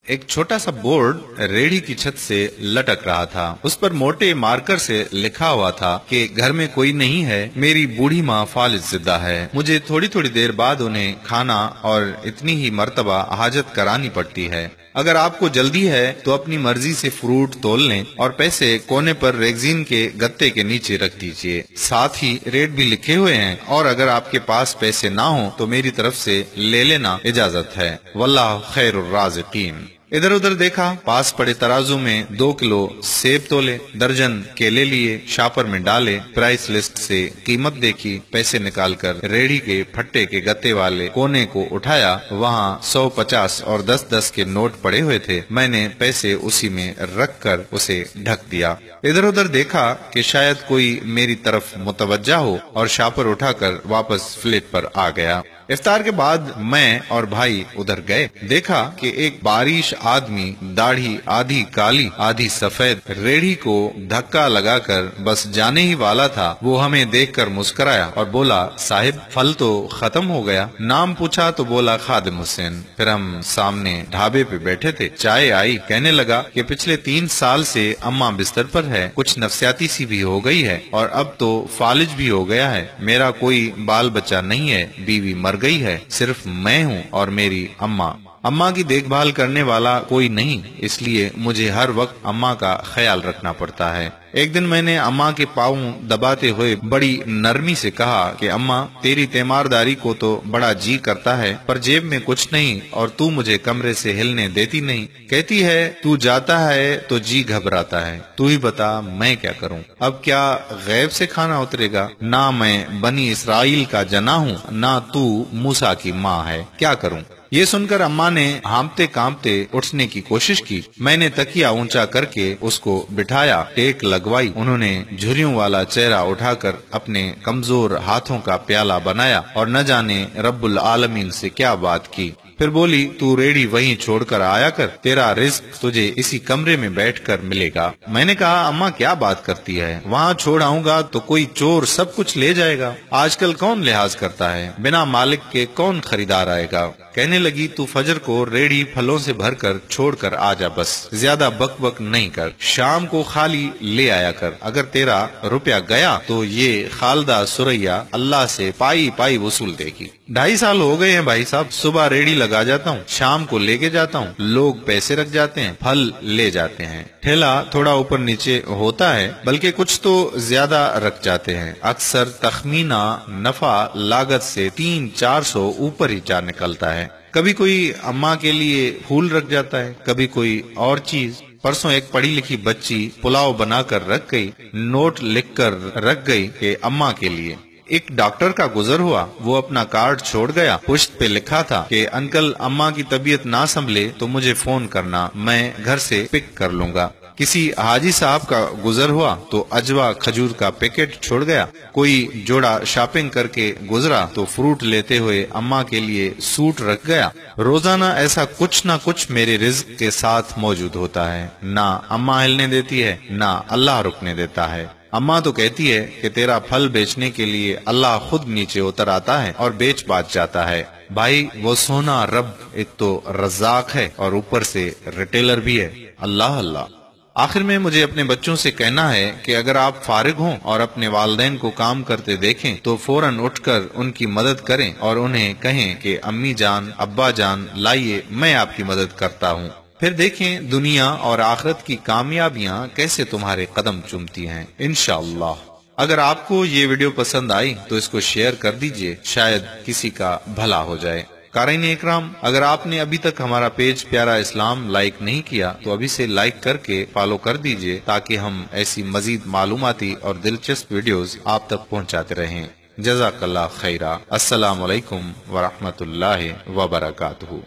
एक छोटा सा बोर्ड रेहड़ी की छत से लटक रहा था। उस पर मोटे मार्कर से लिखा हुआ था कि घर में कोई नहीं है, मेरी बूढ़ी माँ फालिज जिंदा है। मुझे थोड़ी थोड़ी देर बाद उन्हें खाना और इतनी ही मर्तबा हाजत करानी पड़ती है। अगर आपको जल्दी है तो अपनी मर्जी से फ्रूट तोल लें और पैसे कोने पर रेगजीन के गत्ते के नीचे रख दीजिए। साथ ही रेट भी लिखे हुए हैं, और अगर आपके पास पैसे ना हो तो मेरी तरफ से ले लेना इजाजत है। वल्लाह खैरुर राज़िकीन। इधर उधर देखा, पास पड़े तराजू में 2 किलो सेब तोले, दर्जन केले लिए, शापर में डाले, प्राइस लिस्ट से कीमत देखी, पैसे निकालकर रेहड़ी के फट्टे के गत्ते वाले कोने को उठाया। वहाँ 100, 50 और 10-10 के नोट पड़े हुए थे। मैंने पैसे उसी में रख कर उसे ढक दिया। इधर उधर देखा कि शायद कोई मेरी तरफ मुतवज्जा हो, और शापर उठाकर वापस फ्लेट पर आ गया। इफ्तार के बाद मैं और भाई उधर गए। देखा कि एक बारिश आदमी, दाढ़ी आधी काली आधी सफेद, रेहड़ी को धक्का लगाकर बस जाने ही वाला था। वो हमें देखकर मुस्कुराया और बोला, साहिब फल तो खत्म हो गया। नाम पूछा तो बोला खादिम हुसैन। फिर हम सामने ढाबे पे बैठे थे, चाय आई। कहने लगा कि पिछले 3 साल से अम्मा बिस्तर पर है, कुछ नफसियाती सी भी हो गई है और अब तो फालिज भी हो गया है। मेरा कोई बाल बच्चा नहीं है, बीवी मर गई है, सिर्फ मैं हूँ और मेरी अम्मा। अम्मा की देखभाल करने वाला कोई नहीं, इसलिए मुझे हर वक्त अम्मा का ख्याल रखना पड़ता है। एक दिन मैंने अम्मा के पाँव दबाते हुए बड़ी नरमी से कहा कि अम्मा, तेरी तीमारदारी को तो बड़ा जी करता है, पर जेब में कुछ नहीं और तू मुझे कमरे से हिलने देती नहीं। कहती है तू जाता है तो जी घबराता है। तू ही बता मैं क्या करूं? अब क्या गैब से खाना उतरेगा? ना मैं बनी इसराइल का जना हूँ, ना तू मूसा की माँ है, क्या करूं? ये सुनकर अम्मा ने हांफते कांपते उठने की कोशिश की। मैंने तकिया ऊंचा करके उसको बिठाया, टेक लगवाई। उन्होंने झुर्रियों वाला चेहरा उठाकर अपने कमजोर हाथों का प्याला बनाया और न जाने रब्बुल आलमीन से क्या बात की। फिर बोली, तू रेहड़ी वहीं छोड़कर आया कर, तेरा रिस्क तुझे इसी कमरे में बैठकर मिलेगा। मैंने कहा, अम्मा क्या बात करती है? वहाँ छोड़ आऊंगा तो कोई चोर सब कुछ ले जाएगा। आजकल कौन लिहाज करता है? बिना मालिक के कौन खरीदार आएगा? कहने लगी, तू फजर को रेहड़ी फलों से भरकर छोड़कर आ जा, बस ज्यादा बक बक नहीं कर। शाम को खाली ले आया कर। अगर तेरा रुपया गया तो ये खालदा सुरैया अल्लाह से पाई पाई वसूल देगी। 2.5 साल हो गए हैं भाई साहब, सुबह रेहड़ी लगा जाता हूँ, शाम को लेके जाता हूँ। लोग पैसे रख जाते हैं, फल ले जाते हैं। ठेला थोड़ा ऊपर नीचे होता है, बल्कि कुछ तो ज्यादा रख जाते हैं। अक्सर तखमीना नफा लागत से 300-400 ऊपर ही जा निकलता है। कभी कोई अम्मा के लिए फूल रख जाता है, कभी कोई और चीज। परसों एक पढ़ी लिखी बच्ची पुलाव बनाकर रख गई, नोट लिखकर रख गई कि अम्मा के लिए। एक डॉक्टर का गुजर हुआ, वो अपना कार्ड छोड़ गया। पुश्त पे लिखा था कि अंकल अम्मा की तबीयत ना संभले तो मुझे फोन करना, मैं घर से पिक कर लूंगा। किसी हाजी साहब का गुजर हुआ तो अजवा खजूर का पैकेट छोड़ गया। कोई जोड़ा शॉपिंग करके गुजरा तो फ्रूट लेते हुए अम्मा के लिए सूट रख गया। रोजाना ऐसा कुछ ना कुछ मेरे रिज्क के साथ मौजूद होता है। ना अम्मा हिलने देती है, ना अल्लाह रुकने देता है। अम्मा तो कहती है कि तेरा फल बेचने के लिए अल्लाह खुद नीचे उतर आता है और बेच बाच जाता है। भाई वो सोना रब एक तो रज़ाक है और ऊपर से रिटेलर भी है। अल्लाह अल्लाह। आखिर में मुझे अपने बच्चों से कहना है कि अगर आप फारिग हों और अपने वालिदैन को काम करते देखें तो फौरन उठकर उनकी मदद करें और उन्हें कहें कि अम्मी जान, अब्बा जान, लाइए मैं आपकी मदद करता हूँ। फिर देखें दुनिया और आखिरत की कामयाबियां कैसे तुम्हारे कदम चूमती हैं, इंशाअल्लाह। अगर आपको ये वीडियो पसंद आई तो इसको शेयर कर दीजिए, शायद किसी का भला हो जाए। कारीन इकराम, अगर आपने अभी तक हमारा पेज प्यारा इस्लाम लाइक नहीं किया तो अभी से लाइक करके फॉलो कर दीजिए, ताकि हम ऐसी मजीद मालूमाती और दिलचस्प वीडियोस आप तक पहुंचाते रहें। जज़ाकल्लाह खैरा। अस्सलामु अलैकुम व रहमतुल्लाहि व बरकातुहू।